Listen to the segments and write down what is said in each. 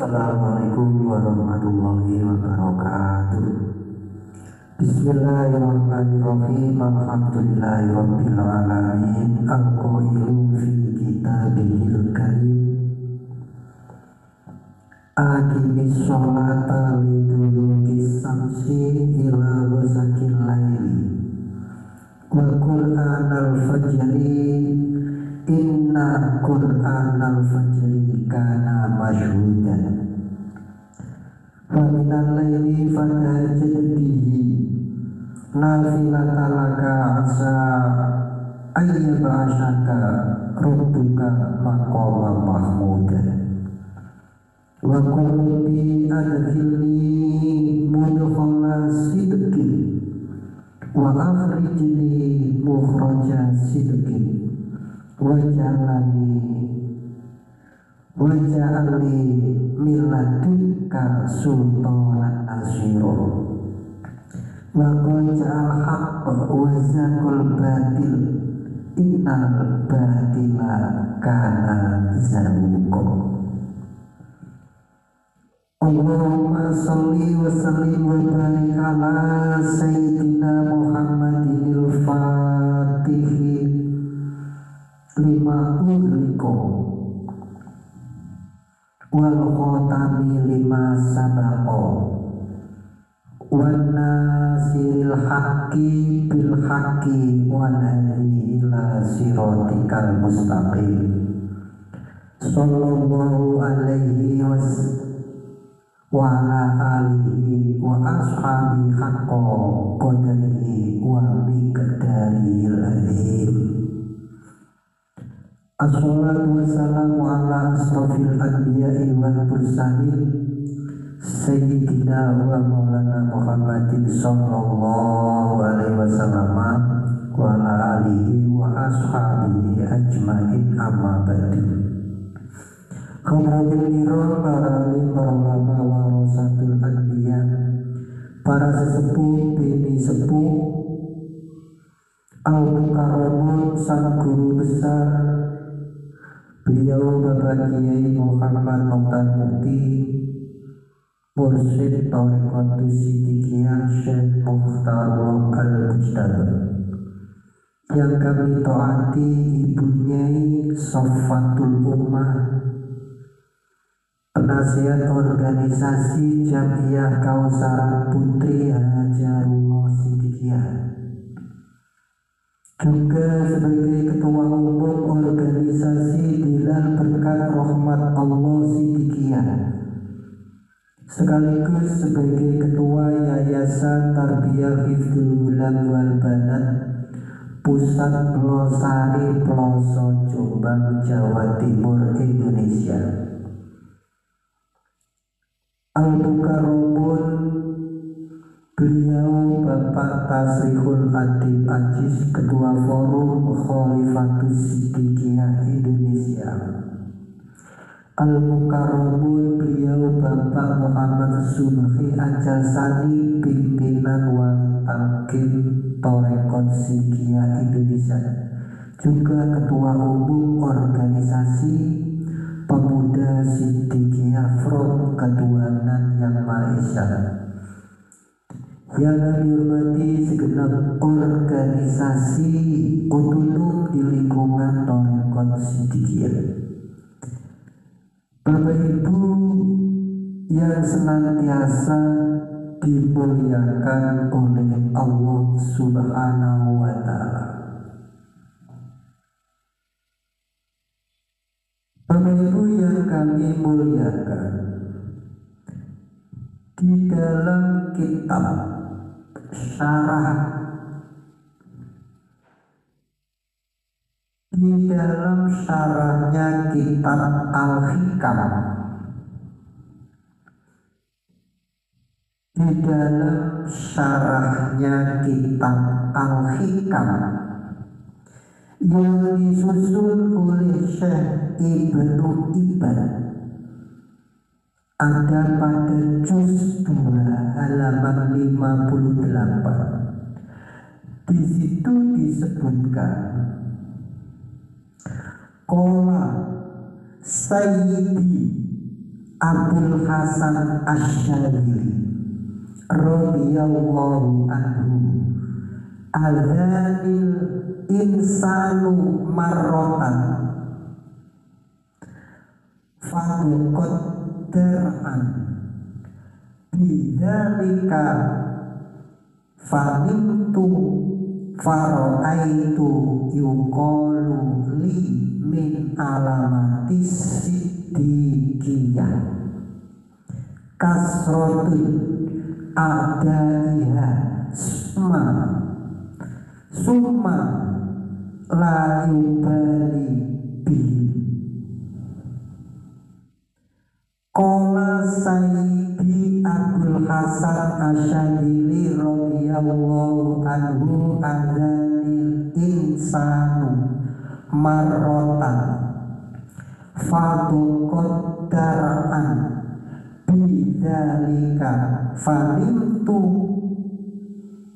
Assalamualaikum warahmatullahi wabarakatuh. Bismillahirrahmanirrahim. Alhamdulillahirabbil alamin. Al-qailu fi kitabihil karim. Aqimis sholata liduluki samsi ila ghasaqil laili wa qur'anal fajri inna qur'anal fajri kana mashhudan wa minal laili fatahajjad bihi nafilatan laka asa ayyab'asaka rabbuka maqaman mahmudan wa qul rabbi adkhilni mudkhala sidqin wa akhrijni mukhraja sidqin waj'alni min ladunka sultanan nasira wa qul ja'al haqqa wa zaqul batil innal batila kana zahuqa. Allahumma salli wa sallim wa barik ala sayyidina Muhammadinil Fatihi lima ughliqa wal khatami lima sabaqa wan nasiril haqqi bil haqqi wal hadi ila siratikal mustaqim sallallahu alaihi wa ala alihi wa ashabi haqqa qadrihi wa miqdaril azim. Assalatu wassalamu ala asrafil anbiya'i wal mursalin sayyidina wa maulana Muhammadin sallallahu alaihi wasallam wa ala alihi wa ashabihi ajmain amma ba'du. Kemudian para ulama warasatul anbiya, para sesepuh bini sepuh al-mukarramun sang guru besar beliau Bapak Kiai Muhammad Mokhtar Mukti Mursyid Thariqatus Siddiqiyah Syekh Mukhtar Al-Mujtaba, yang kami taati ibunya Soffatul Ummah, penasihat organisasi Jamiyah Kausaran Putri Hajarullah Siddiqiyah, juga sebagai ketua umum organisasi Bilal Berkat Rahmat Allah Siddiqiyah, sekaligus sebagai ketua Yayasan Tarbiyah Hifdzul Ulam wal Banat Pusat Losari Ploso Jombang Jawa Timur Indonesia. Al-Mukarramun beliau Bapak Tasrihul Adib Ajis, Ketua Forum Khalifatus Siddiqiyah Indonesia. Al-Mukarramun beliau Bapak Muhammad Subhi Ajasani, pimpinan Wali Talqin Thariqat Siddiqiyah Indonesia, juga Ketua Umum Organisasi Pemuda Siddiqiyah Front Ketuhanan Yang Maha Esa. Yang kami hormati segenap organisasi otonom di lingkungan Thariqat Siddiqiyah, Bapak Ibu yang senantiasa dimuliakan oleh Allah Subhanahu wa Ta'ala. Bapak Ibu yang kami muliakan, di dalam kitab syarahnya kitab Al-Hikam, yang disusun oleh Syekh Ibnu Ibn, ada pada juz 2 halaman 58. Di situ disebutkan Qala Sayyidi Abul Hasan Asy'adzili radhiyallahu anhu, adzanil insanu marrotan faqad dar'an bidzalika fanimtu faro'aitu yuqalu li min alamatis siddiqiyah kasrotul a'daiha summa la yubali bihi. Qala Sayyidi Abul Hasan Asy'adzili radhiyallahu anhu, adzanil insanu marrotan faqaddara'an bidzalika fanimtu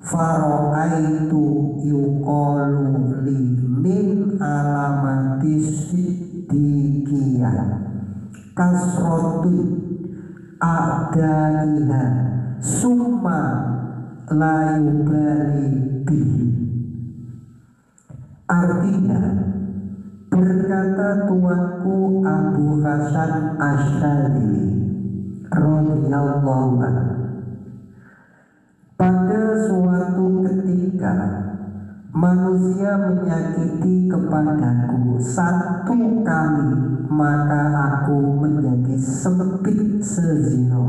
faro'aitu yuqalu li min alamatis siddiqiyah kasrotul a'daiha summa la yubali bihi. Artinya, berkata tuanku Abu Hasan Asy'adzili radhiyallahu anhu, pada suatu ketika manusia menyakiti kepadaku satu kali, maka aku menjadi sempit sezino.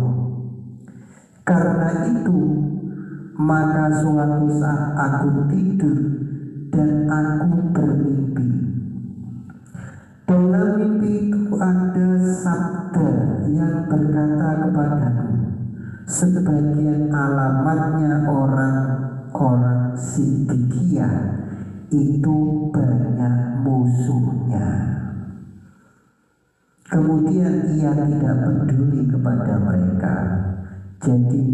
Karena itu, maka suatu saat aku tidur dan aku bermimpi. Dalam mimpi itu ada sabda yang berkata kepadaku, sebagian alamatnya orang-orang siddiqiyah itu banyak musuhnya. Kemudian ia tidak peduli kepada mereka, jadi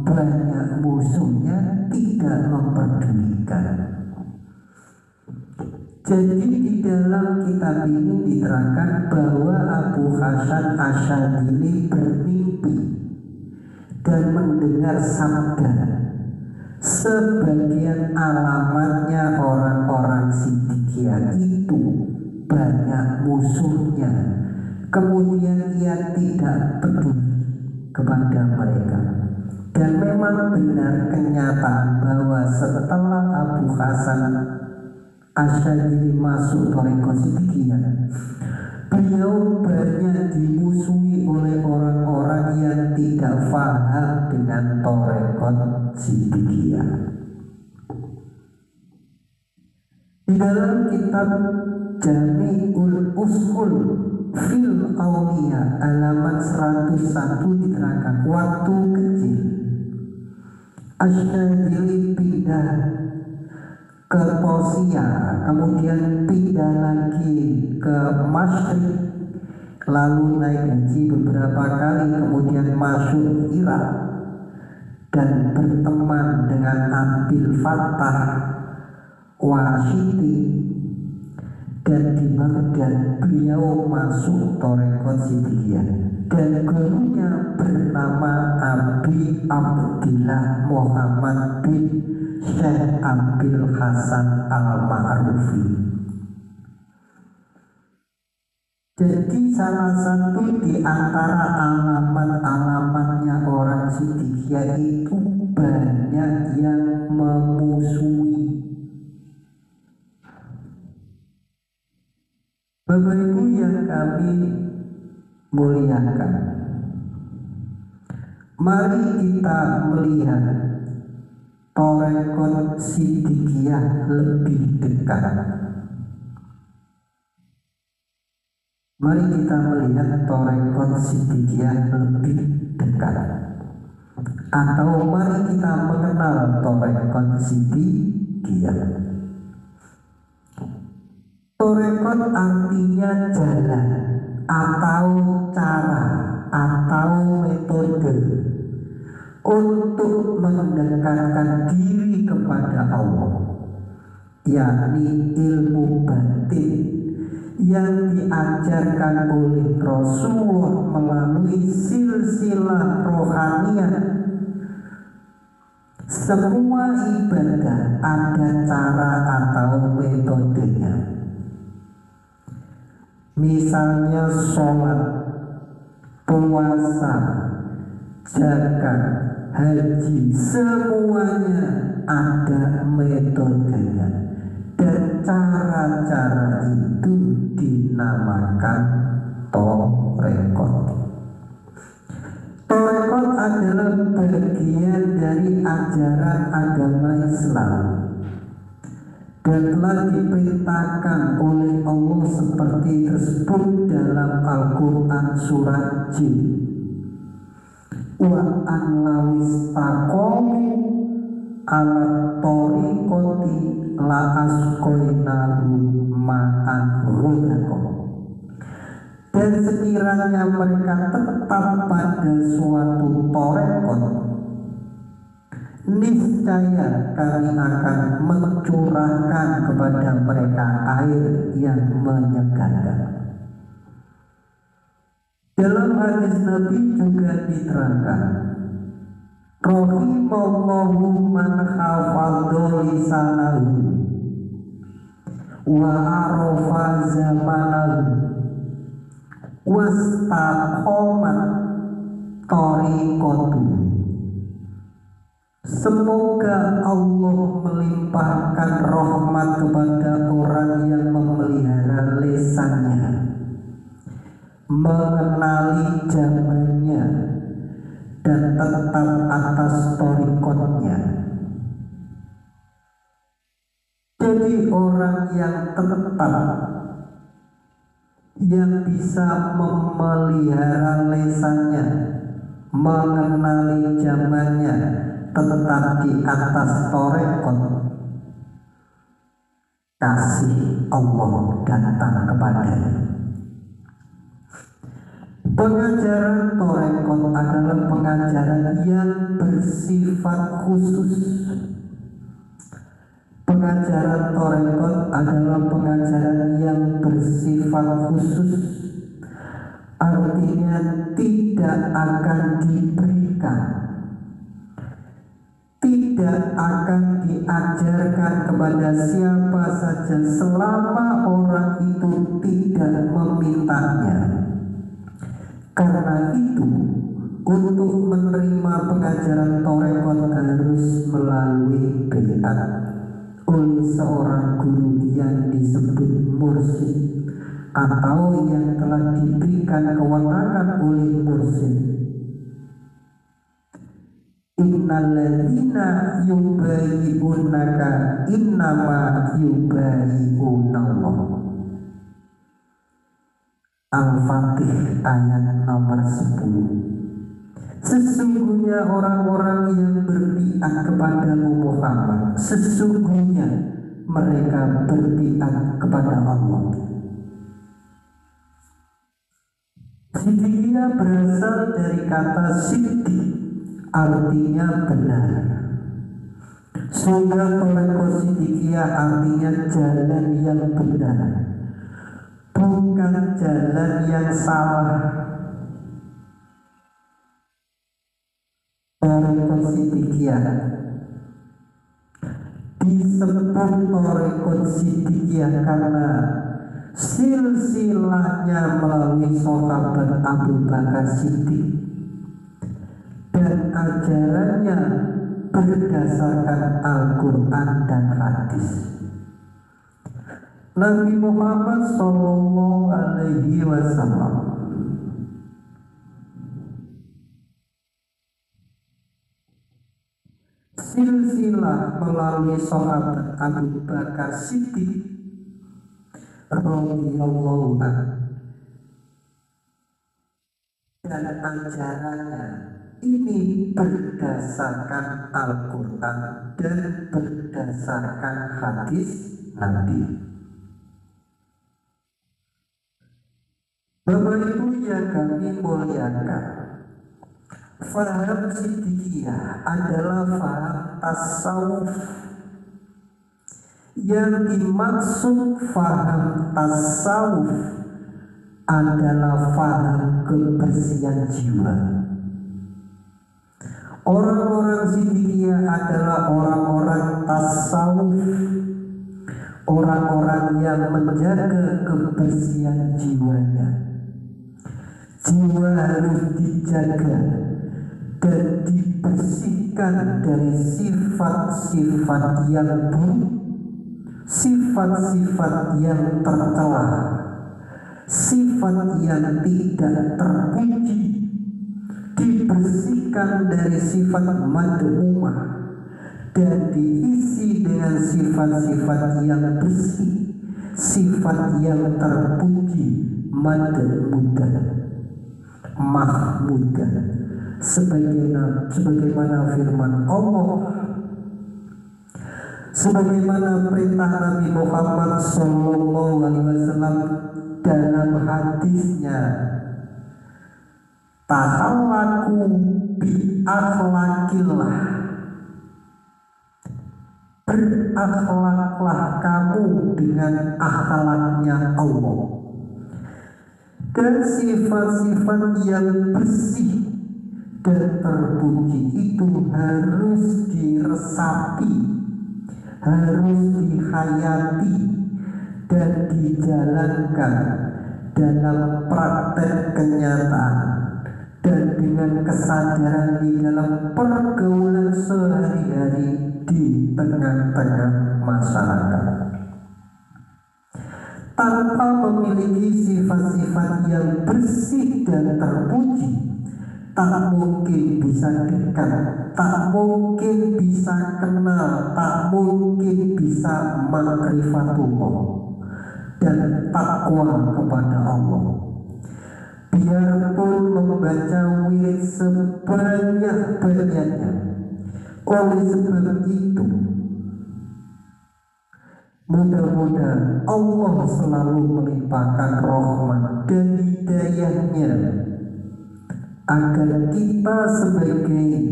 banyak musuhnya tidak memperdulikan. Jadi di dalam kitab ini diterangkan bahwa Abu Hasan Asy'adzili bermimpi dan mendengar sabda, sebagian alamatnya orang-orang siddiqiyah itu banyak musuhnya. Kemudian ia tidak peduli kepada mereka. Dan memang benar kenyataan bahwa setelah Abu Hasan Asy'adzili masuk thariqah siddiqiyah, beliau banyak dimusuhi oleh orang-orang yang tidak paham dengan thariqah siddiqiyah. Di dalam kitab Jami'ul Usul fil Auliya halaman 101 diterangkan, waktu kecil Asy'adzili pindah ke Persia, kemudian pindah lagi ke Masyriq, lalu naik haji beberapa kali, kemudian masuk Irak dan berteman dengan Abil Fattah Wasyiti, dan di Baghdad beliau masuk thariqah siddiqiyah dan gurunya bernama Abi Abdillah Muhammad bin Syekh Abil Hasan Al-Ma'rufi. Jadi salah satu di antara alamat-alamatnya orang siddiqiyah itu banyak yang memusuhi. Bapak Ibu yang kami muliakan, mari kita melihat thariqah siddiqiyah lebih dekat. Mari kita melihat thariqah siddiqiyah lebih dekat. Atau mari kita mengenal thariqah siddiqiyah. Thariqah artinya jalan atau cara atau metode untuk mendekatkan diri kepada Allah, yakni ilmu batin yang diajarkan oleh Rasulullah melalui silsilah rohaniyah. Semua ibadah ada cara atau metodenya. Misalnya sholat, puasa, zakat, haji, semuanya ada metodenya. Dan cara-cara itu dinamakan torekot. Torekot adalah bagian dari ajaran agama Islam dan telah diperintahkan oleh Allah seperti tersebut dalam Al-Quran surat Jin. Wa an lawis taqomu ala tariqati la asqainahu ma'an ghadaqa. Dan sekiranya mereka tetap pada suatu torekot, niscaya kami akan mencurahkan kepada mereka air yang menyegarkan. Dalam hadis Nabi juga diterangkan, rahimallahu man hafadha lisanahu wa arafa zamanahu wastaqomat tariqatu. Semoga Allah melimpahkan rahmat kepada orang yang memelihara lisannya, mengenali zamannya, dan tetap atas tariqatnya. Jadi orang yang tetap, yang bisa memelihara lisannya, mengenali zamannya, tetap di atas torekot, kasih Allah datang kepadanya. Pengajaran torekot adalah pengajaran yang bersifat khusus. Pengajaran torekot adalah pengajaran yang bersifat khusus, artinya tidak akan diberikan, tidak akan diajarkan kepada siapa saja selama orang itu tidak memintanya. Karena itu, untuk menerima pengajaran torekot harus melalui baiat oleh seorang guru yang disebut mursyid atau yang telah diberikan kewenangan oleh mursyid. Innalladzina yubayyi'unaka innama yubayyi'unallah. Al-Fatih ayat nomor 10. Sesungguhnya orang-orang yang berbiat kepada Muhammad, sesungguhnya mereka berbiat kepada Allah. Siddiqiyah berasal dari kata siddiq, artinya benar. Sehingga torekot siddiqiyah artinya jalan yang benar, bukan jalan yang salah. Torekot siddiqiyah disebut torekot siddiqiyah karena silsilahnya melalui sahabat Abu Bakar Siddiq dan ajarannya berdasarkan Al-Quran dan hadis. Nabi Muhammad Sallallahu Alaihi Wasallam silsilah melalui sahabat Abu Bakar Siddiq radhiyallahu anhu, dan ajarannya ini berdasarkan Al-Quran dan berdasarkan hadis Nabi. Bapak Ibu yang kami muliakan, faham siddiqiyah adalah faham tasawuf Yang dimaksud faham tasawuf adalah faham kebersihan jiwa. Orang-orang Siddiqiyah adalah orang-orang tasawuf, orang-orang yang menjaga kebersihan jiwanya. Jiwa harus dijaga dan dibersihkan dari sifat-sifat yang buruk, sifat-sifat yang tercela, sifat yang tidak terpuji. Dibersihkan dari sifat madhumah dan diisi dengan sifat-sifat yang bersih, sifat yang terpuji, madhmudah, mahmudah, sebagaimana firman Allah, sebagaimana perintah Nabi Muhammad SAW dalam hadisnya, tahallaku bi akhlakillah, berakhlaklah kamu dengan akhlaknya Allah. Dan sifat-sifat yang bersih dan terpuji itu harus diresapi, harus dihayati dan dijalankan dalam praktek kenyataan dan dengan kesadaran di dalam pergaulan sehari-hari di tengah-tengah masyarakat. Tanpa memiliki sifat-sifat yang bersih dan terpuji, tak mungkin bisa dekat, tak mungkin bisa kenal, tak mungkin bisa ma'rifatullah dan takwa kepada Allah. Biarpun membaca wirid sebanyak-banyaknya. Oleh sebab itu, mudah-mudahan Allah selalu melimpahkan rahmat dan hidayahnya agar kita sebagai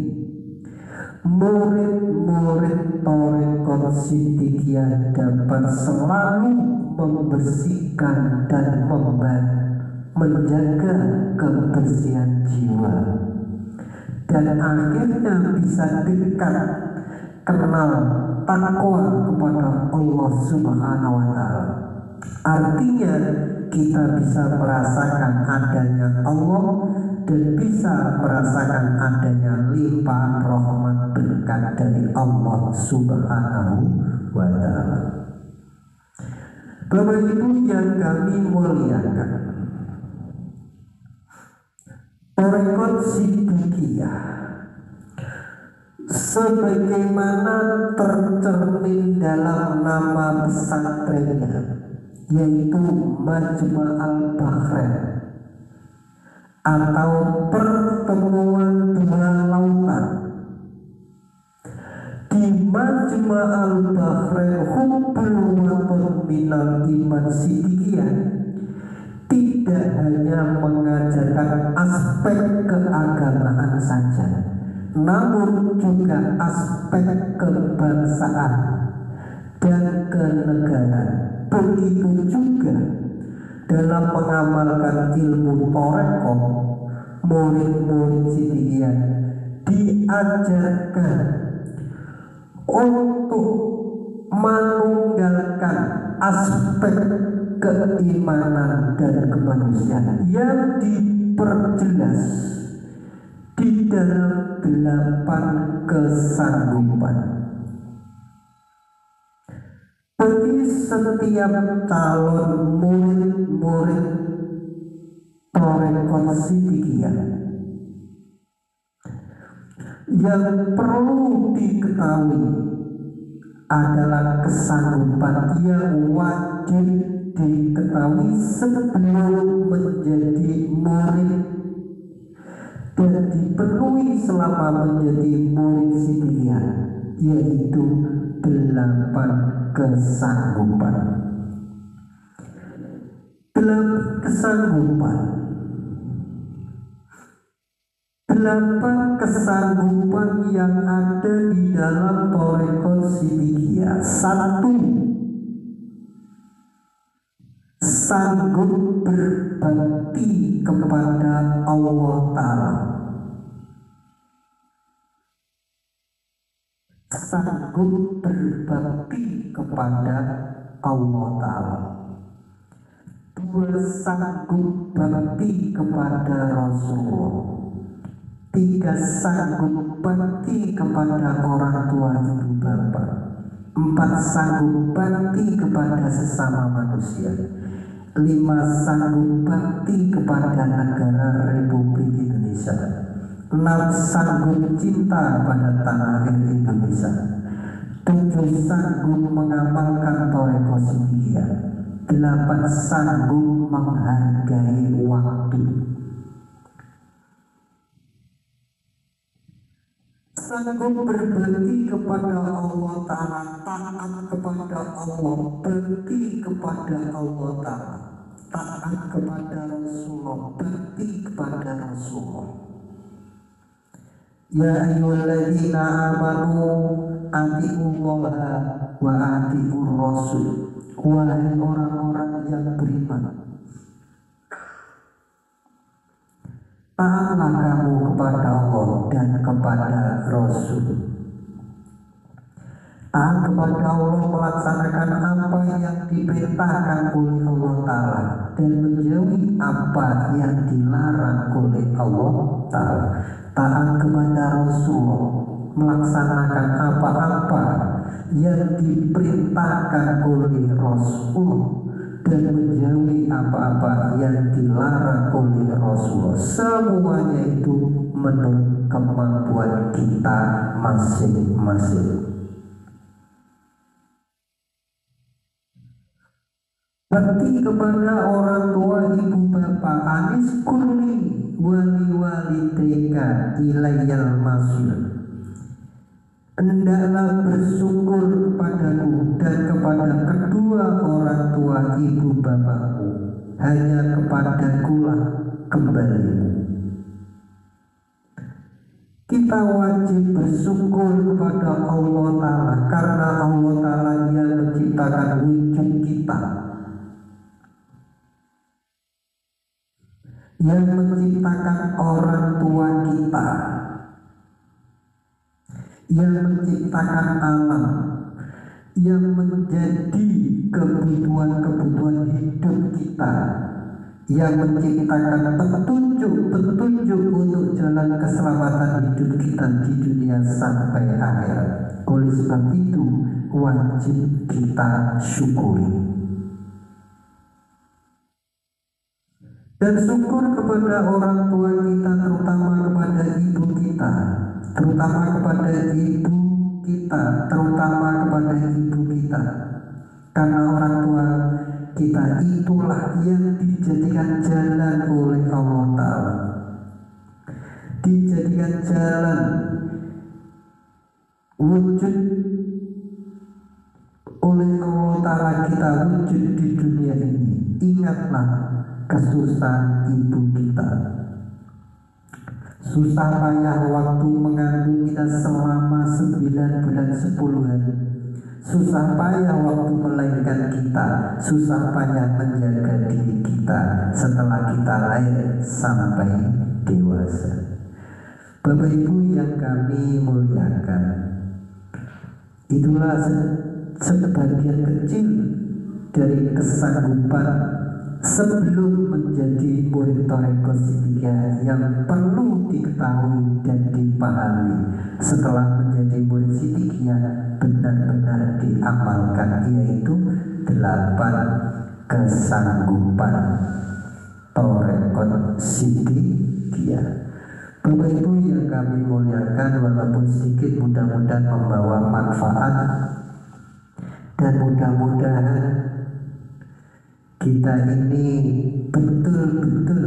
murid-murid Thariqat Siddiqiyah dapat selalu membersihkan dan menjaga kebersihan jiwa, dan akhirnya bisa dekat, kenal, takwa kepada Allah Subhanahu wa Ta'ala. Artinya kita bisa merasakan adanya Allah dan bisa merasakan adanya limpahan rahmat berkat dari Allah Subhanahu wa Ta'ala. Bapak Ibu yang kami muliakan, Thariqat Siddiqiyah sebagaimana tercermin dalam nama pesantrennya, yaitu Majma' al-Bahrain atau pertemuan dua lautan. Di Majma' al-Bahrain hubbul minal iman Siddiqiyah tidak hanya mengajarkan aspek keagamaan saja, namun juga aspek kebangsaan dan kenegaraan. Begitu juga dalam mengamalkan ilmu Thariqah, murid-murid Siddiqiyah diajarkan untuk menunggalkan aspek keimanan dan kemanusiaan yang diperjelas di dalam 8 kesanggupan. Bagi setiap calon murid-murid Thariqat Siddiqiyah, yang perlu diketahui adalah kesanggupan yang wajib diketahui sebelum menjadi murid dan dipenuhi selama menjadi murid Siddiqiyah, yaitu 8 kesanggupan. 8 kesanggupan, 8 kesanggupan yang ada di dalam Thariqat Siddiqiyah. 1. sanggup berbakti kepada Allah Ta'ala, sanggup berbakti kepada Allah Ta'ala. Dua, sanggup bakti kepada Rasulullah. Tiga, sanggup bakti kepada orang tua ibu bapak. Empat, sanggup bakti kepada sesama manusia. Lima, sanggup bakti kepada negara Republik Indonesia. Enam, sanggup cinta pada tanah air Indonesia. Tujuh, sanggup mengamalkan Thariqah Siddiqiyah. Delapan, sanggup menghargai waktu. Sanggup berbakti kepada Allah Ta'ala, taat kepada Allah, bakti kepada Allah Ta'ala, taat kepada Rasulullah, bakti kepada Rasulullah. Ya ayyuhalladzina amanu atiullaha wa atiur rasul. Wahai orang-orang yang beriman, taatlah kamu kepada Allah dan kepada Rasul. Taat kepada Allah melaksanakan apa yang diperintahkan oleh Allah Ta'ala dan menjauhi apa yang dilarang oleh Allah Ta'ala. Taat kepada Rasulullah melaksanakan apa-apa yang diperintahkan oleh Rasul dan menjauhi apa-apa yang dilarang oleh Rasulullah. Semuanya itu menurut kemampuan kita masing-masing. Bakti kepada orang tua ibu bapak, anis kurni wali walidayka ilayyal masir. Hendaklah bersyukur kepadaku dan kepada kedua orang tua ibu bapakmu, hanya kepadakulah kembalimu. Kita wajib bersyukur kepada Allah Ta'ala karena Allah Ta'ala yang menciptakan wujud kita, yang menciptakan orang tua kita, yang menciptakan alam, yang menjadi kebutuhan-kebutuhan hidup kita, yang menciptakan petunjuk untuk jalan keselamatan hidup kita di dunia sampai akhirat. Oleh sebab itu wajib kita syukuri. Dan syukur kepada orang tua kita, terutama kepada ibu kita, terutama kepada ibu kita, terutama kepada ibu kita, karena orang tua kita itulah yang dijadikan jalan oleh Allah Ta'ala, dijadikan jalan wujud oleh Allah Ta'ala, kita wujud di dunia ini. Ingatlah kesusahan ibu kita, susah payah waktu mengandung kita selama 9 bulan 10 hari, susah payah waktu melahirkan kita, susah payah menjaga diri kita setelah kita lahir sampai dewasa. Bapak Ibu yang kami muliakan, itulah sebagian kecil dari kesanggupan sebelum menjadi murid Thariqah Siddiqiyah yang perlu diketahui dan dipahami. Setelah menjadi murid Siddiqiyah benar-benar diamalkan, yaitu 8 kesanggupan Thariqah Siddiqiyah. Bapak Ibu yang kami muliakan, walaupun sedikit mudah-mudahan membawa manfaat, dan mudah-mudahan kita ini betul-betul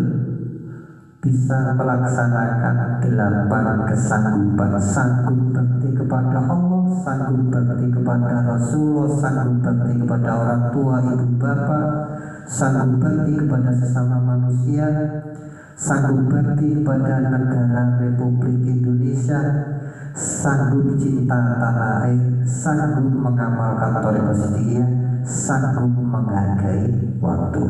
bisa melaksanakan 8 kesanggupan. Sanggup bakti kepada Allah, sanggup bakti kepada Rasulullah, sanggup bakti kepada orang tua ibu bapak, sanggup bakti kepada sesama manusia, sanggup bakti kepada negara Republik Indonesia, sanggup cinta tanah air, sanggup mengamalkan Thariqah Siddiqiyah, sanggup menghargai waktu.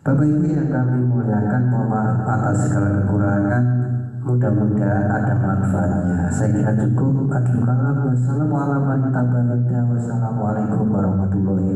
Bapak Ibu yang kami muliakan, mohon maaf atas segala kekurangan, mudah-mudahan ada manfaatnya. Saya kira cukup. Wassalamualaikum warahmatullahi